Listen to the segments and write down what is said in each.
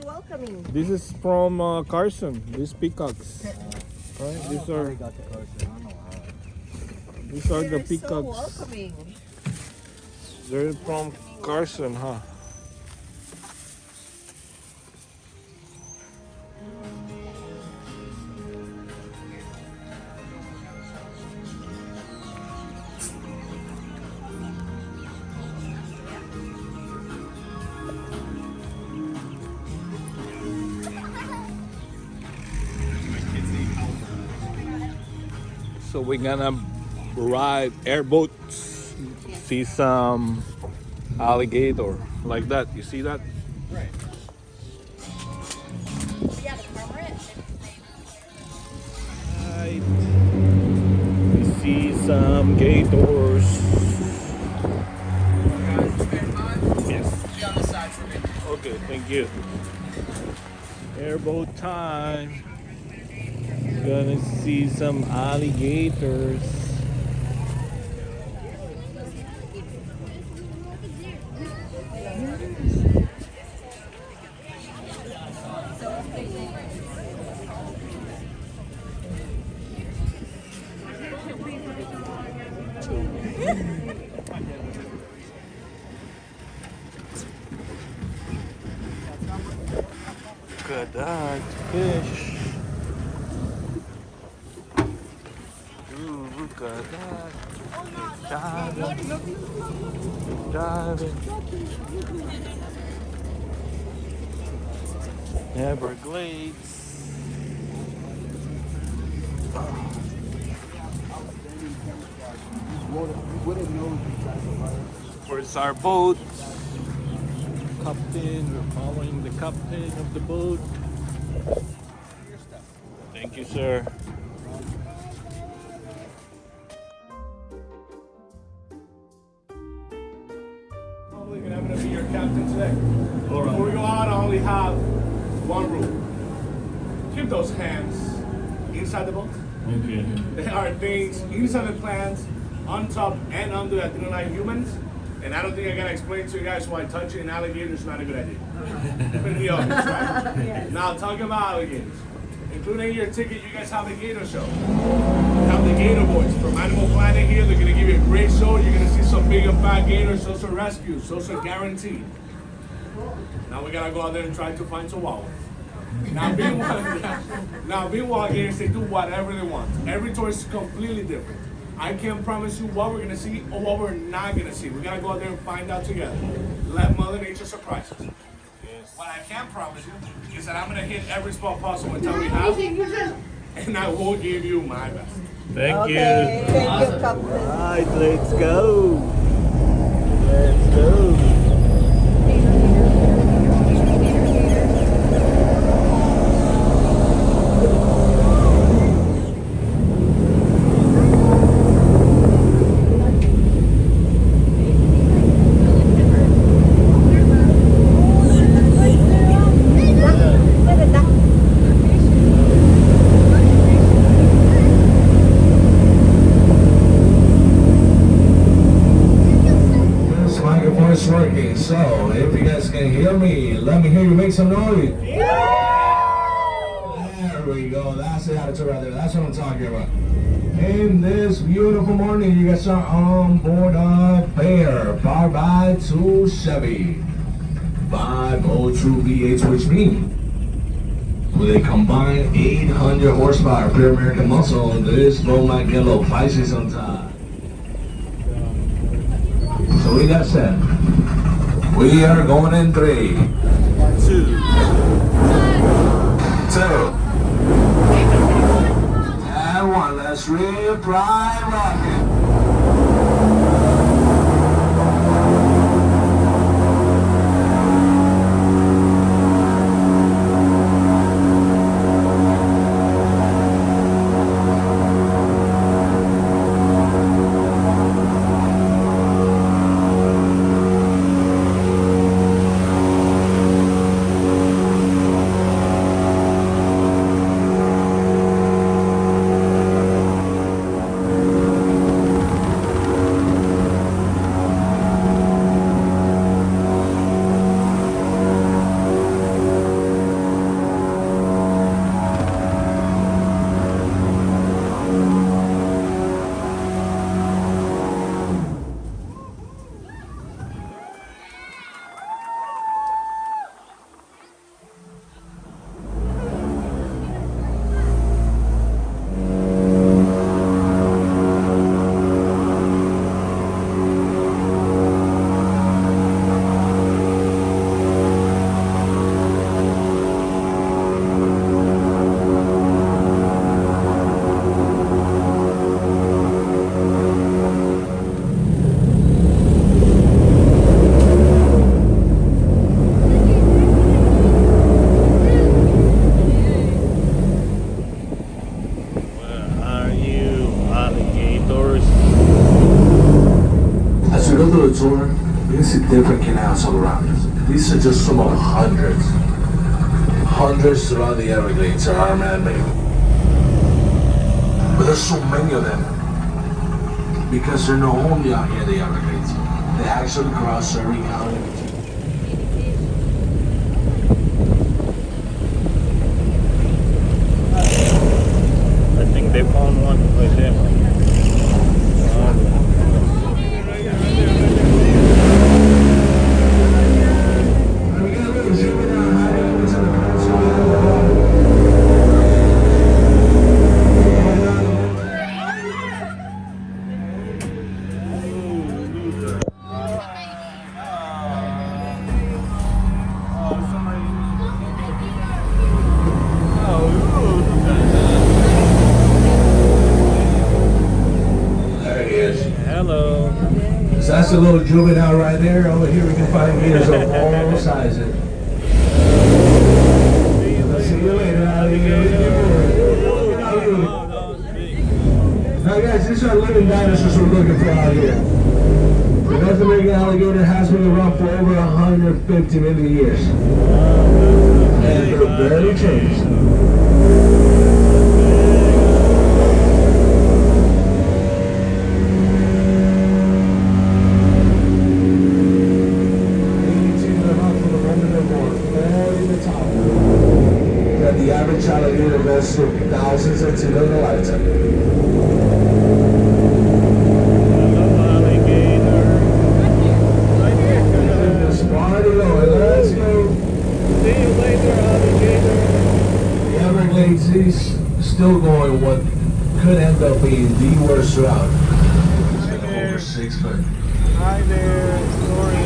and welcoming. This is from Carson. These peacocks. Right? These are the They're so peacocks. welcoming. They're from Carson, huh? So we're gonna ride airboats, see some alligator like that. You see that? Right. We see some gators. Yes. Be on the side for me. Okay, thank you. Airboat time. Gonna see some alligators. Look at that fish. Ooh, look at that. Diving. Everglades. Where's our boat? Captain, we're following the captain of the boat. Thank you, sir. I'm going to be your captain today. Before we go out, I only have one rule. Keep those hands inside the boat. Okay. There are things inside the plants, on top and under that do not like humans. And I don't think I gotta explain to you guys why touching an alligator is not a good idea. To be honest, right? Yes. Now talking about alligators. Including your ticket, you guys have the Gator Show. You have the Gator Boys from Animal Planet here. They're gonna give you a great show. You're gonna see some big and fat gators, those are rescues, those are guaranteed. Now we gotta go out there and try to find Chihuahua. Now being wild gators, they do whatever they want. Every tour is completely different. I can't promise you what we're gonna see or what we're not gonna see. We gotta go out there and find out together. Let Mother Nature surprise us. Yes. What I can promise you is that I'm gonna hit every spot possible until we have, and I will give you my best. Thank you. Thank you, Captain. Right, let's go. Let's go. Working, so if you guys can hear me, let me hear you make some noise. There we go. That's the attitude right there. That's what I'm talking about. In this beautiful morning, you guys are on board a Bear, powered by 2 Chevy 502 V8, which means with a combined 800 horsepower, pure American muscle, this boat might get a little feisty sometimes. So with that said, we are going in 3, 2, 2, and 1. Let's rip, ride, rocket. through the tour, you can see different canals all around us. These are just some of hundreds. Hundreds throughout the Everglades are man-made. But there's so many of them because they're not only out here in the Everglades. They actually cross every county. I think they found one right there. Hello. So that's a little juvenile right there. Over here we can find gators of all sizes. See you later, alligator. Now guys, these are living dinosaurs we're looking for out here. The North American alligator has been around for over 150 million years. And they're barely changed. The average alligator lives thousands of teeth in a lifetime. Let's go. See you later, alligator. The Everglades is still going what could end up being the worst route. It's been over 6 foot. Hi there, sorry.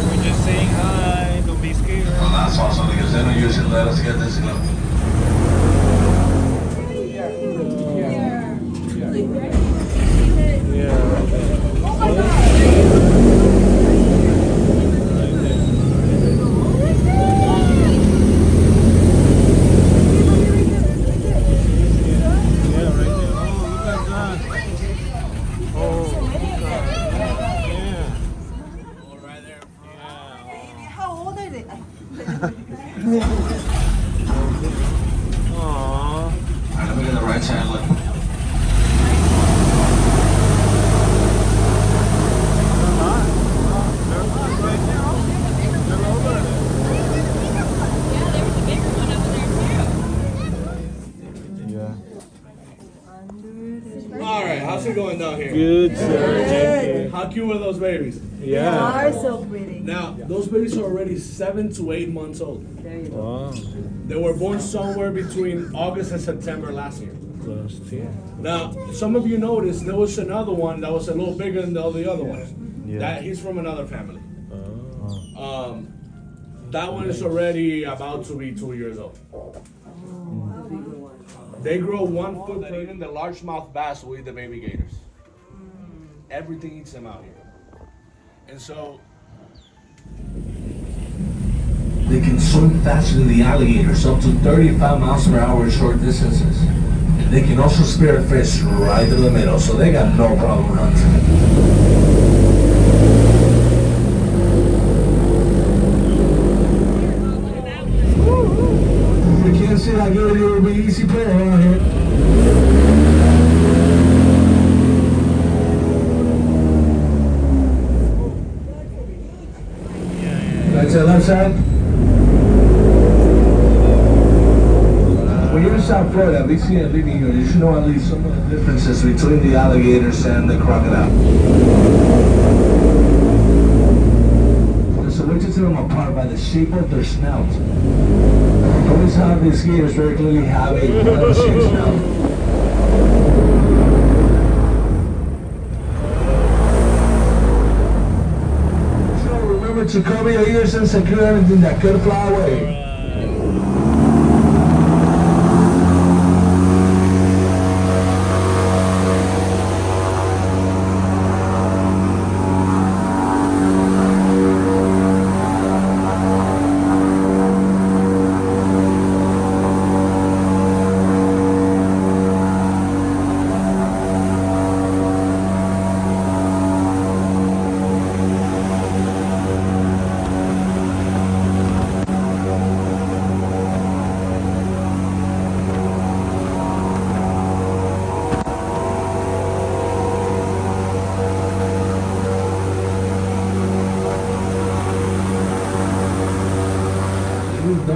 We're just saying hi, don't be scared. Well, that's awesome because they don't usually let us get this close. Alright, let me get the right side look. Alright, how's it going down here? Good, sir. Thank you. How cute are those babies? Yeah. Are so pretty. Now, those babies are already 7 to 8 months old. There you go. Wow. They were born somewhere between August and September last year. Last year. Now, some of you noticed there was another one that was a little bigger than all the other ones. Yeah. That he's from another family. Oh. That one is already about to be 2 years old. They grow 1 foot that even the largemouth bass will eat the baby gators. Everything eats them out here. And so They can swim faster than the alligators, up to 35 miles per hour in short distances. They can also spear fish right in the middle, so they got no problem hunting. You can't see that good, it will be easy play around here. Right side, left side. When you're in South Florida, at least here living here, you should know at least some of the differences between the alligators and the crocodile. So we just tell them apart by the shape of their snout. Notice how these gators very clearly have a shaped snout. Remember to cover your ears and secure anything that could fly away.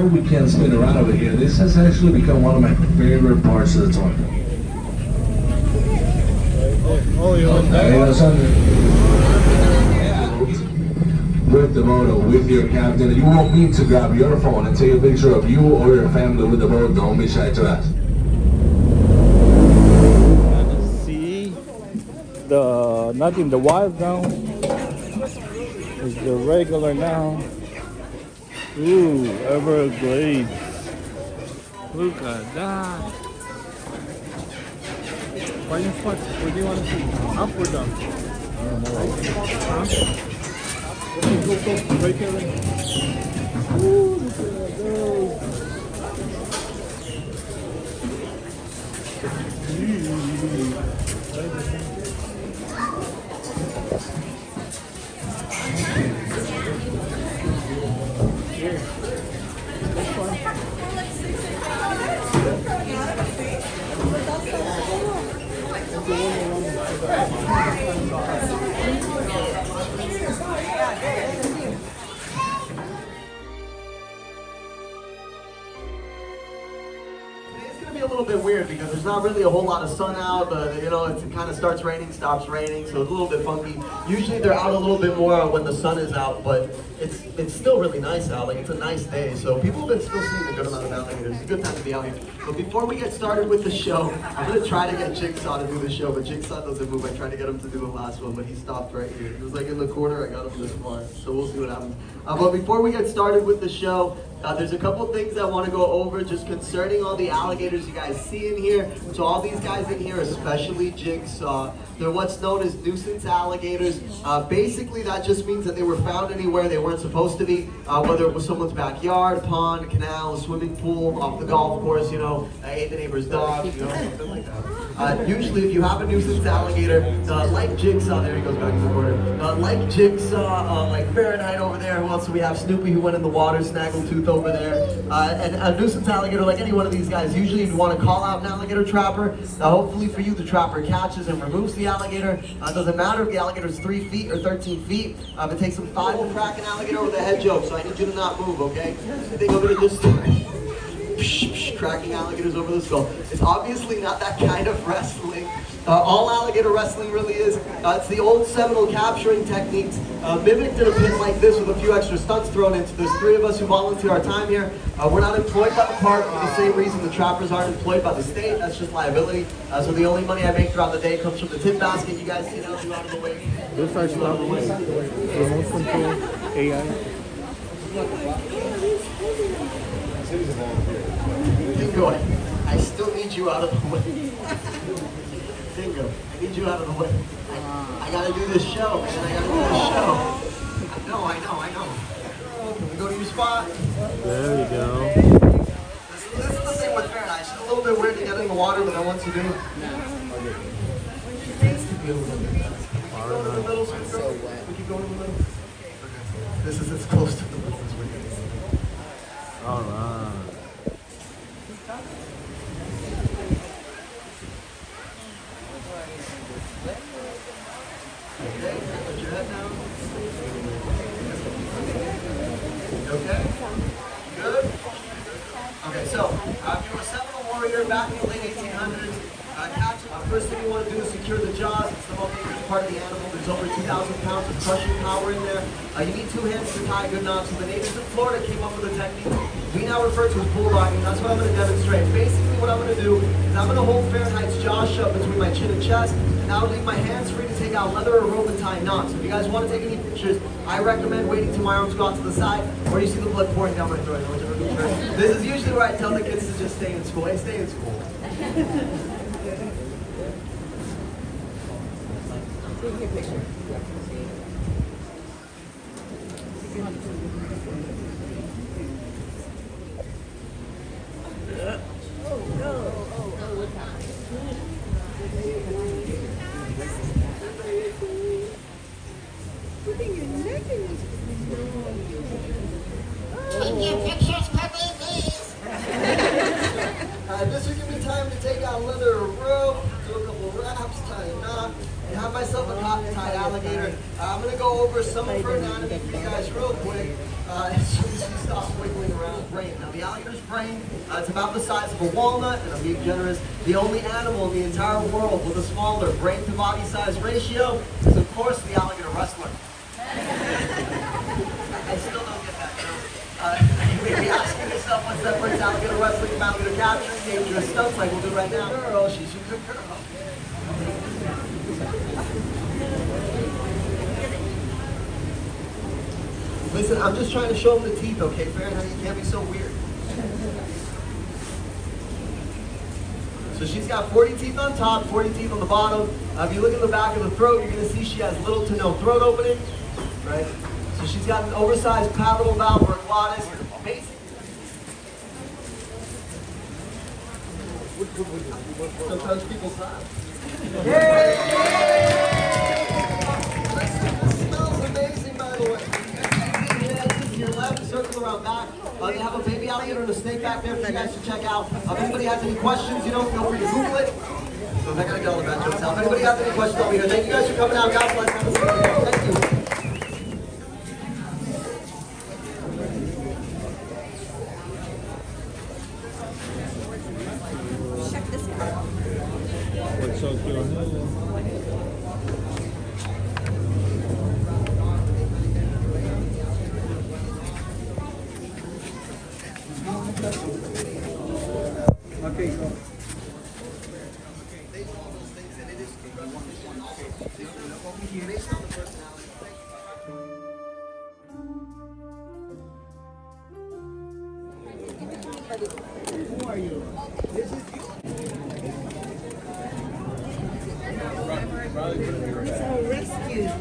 we can spin around over here. This has actually become one of my favorite parts of the tour. Oh, you want Hey, that? With the motor, with your captain. You won't need to grab your phone and take a picture of you or your family with the boat. Don't be shy to ask. See the not in the wild now. It's the regular now. Ooh, Everglades. Look at that. Finding spots. Where do you want to see? Up or down? Huh? Okay, go. Right here. Ooh, look at those. It's gonna be a little bit weird because there's not really a whole lot of sun out. You know, it kind of starts raining, stops raining, so it's a little bit funky. Usually they're out a little bit more when the sun is out, but it's still really nice out. Like, it's a nice day, so people have been still seeing a good amount of alligators. It's a good time to be out here. But before we get started with the show, I'm gonna try to get Jigsaw to do the show, but Jigsaw doesn't move. I tried to get him to do the last one, but he stopped right here. He was like in the corner. I got him this far, so we'll see what happens. But before we get started with the show, there's a couple things I want to go over just concerning all the alligators you guys see in here. So all these guys in here, especially Jigsaw, they're what's known as nuisance alligators. Basically, that just means that they were found anywhere they weren't supposed to be, whether it was someone's backyard, pond, canal, swimming pool, off the golf course, you know, ate the neighbor's dog, you know, something like that. Usually, if you have a nuisance alligator, like Jigsaw, there he goes back to the corner, like Jigsaw, like Fahrenheit over there, who else do we have? Snoopy, who went in the water, Snaggletooth over there, and a nuisance alligator, like any one of these guys, usually you'd want to call out an alligator trapper. Hopefully for you, the trapper catches and removes the alligator. It doesn't matter if the alligator is 3 feet or 13 feet. It takes them 5 to crack an alligator with a head joke, so I need you to not move, okay? I think I'm gonna just cracking alligators over the skull. It's obviously not that kind of wrestling. All alligator wrestling really is. It's the old Seminole capturing techniques, mimicked in a pit like this with a few extra stunts thrown into. There's 3 of us who volunteer our time here. We're not employed by the park for the same reason the trappers aren't employed by the state. That's just liability. So the only money I make throughout the day comes from the tip basket. You guys see that? You out of the way. This are stuff remote control AI. Dingo, I still need you out of the way. Dingo, I need you out of the way. I gotta do this show, man. I gotta do this show. I know. Can we go to your spot? There you go. This is the thing with Fahrenheit. It's a little bit weird to get in the water, but then once you do, go in the middle. We keep going in the middle. Okay. This is as close to the middle as we can. All right. Okay, put your head down. Okay? Good? Okay, so if you're a Seminole warrior back in the late 1800s, first thing you want to do is secure the jaws. It's the most dangerous part of the animal. There's over 2,000 pounds of crushing power in there. You need 2 hands to tie a good knot. So the natives of Florida came up with a technique we now refer to as bulldogging. That's what I'm going to demonstrate. Basically, what I'm going to do is I'm going to hold Fahrenheit's jaw shut between my chin and chest, and I'll leave my hands free to take out leather or rope and tie knots. If you guys want to take any pictures, I recommend waiting till my arms go out to the side, or you see the blood pouring down my throat. This is usually where I tell the kids to just stay in school. Hey, stay in school. Taking a picture. Putting your neck in this. This took me time to take out leather rope, do a couple wraps, tie a knot, and have myself a cotton-tied alligator. I'm gonna go over some of her anatomy for you guys real quick. As soon as she stops wiggling around the brain. Now the alligator's brain, it's about the size of a walnut, and I'm being generous. The only animal in the entire world with a smaller brain to body size ratio is of course the alligator wrestler. I still don't get that. You may be asking yourself what separates alligator wrestling from alligator capturing, dangerous stunts like we'll do right now. Girl, she's a good girl. Listen, I'm just trying to show them the teeth, okay, Fahrenheit? You can't be so weird. So she's got 40 teeth on top, 40 teeth on the bottom. If you look at the back of the throat, you're going to see she has little to no throat opening, right? So she's got an oversized palatal valve or a glottis. Basic. Sometimes people sigh. Yay! This smells amazing, by the way. To your left, circle around back. They have a baby alligator and a snake back there for you guys to check out. If anybody has any questions, feel free to Google it. So I gotta get all the bad jokes out. If anybody has any questions, I'll be here. Thank you guys for coming out. God bless. Have a good day. Thank you. Check this out. What's up, girl? Okay, go. Who are you? So rescued.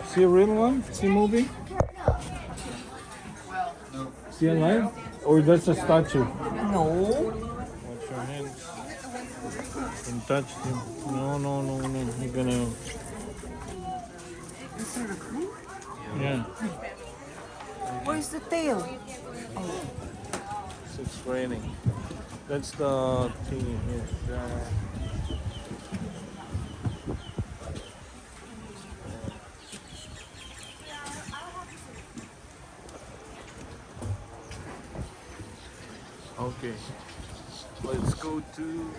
See a real one? See a movie? See a lion? Or that's a statue? No. Watch your hands. Don't touch him. No, no, no, no. You're gonna. Is there a clue? Yeah. Where's the tail? It's raining. That's the thing here. Okay. Let's go to.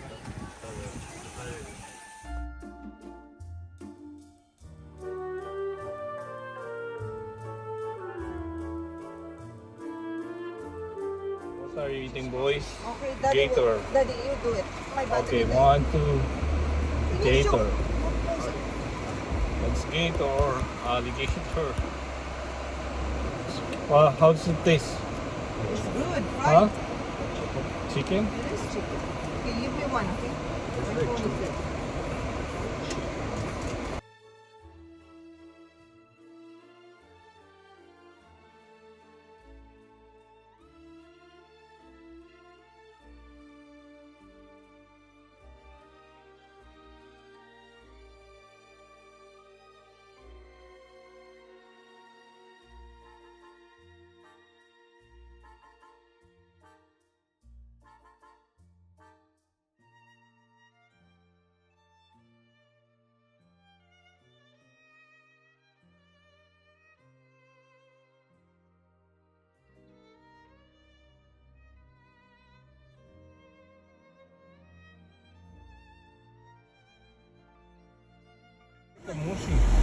What are you eating, boys? Okay, Daddy. Gator. Daddy, you do it. My body. Okay, 1, 2. Gator. That's gator, alligator. Well, how does it taste? It's good, Huh? right? Chicken? It is chicken. Okay, give me one, okay? Which one is it? The mushy.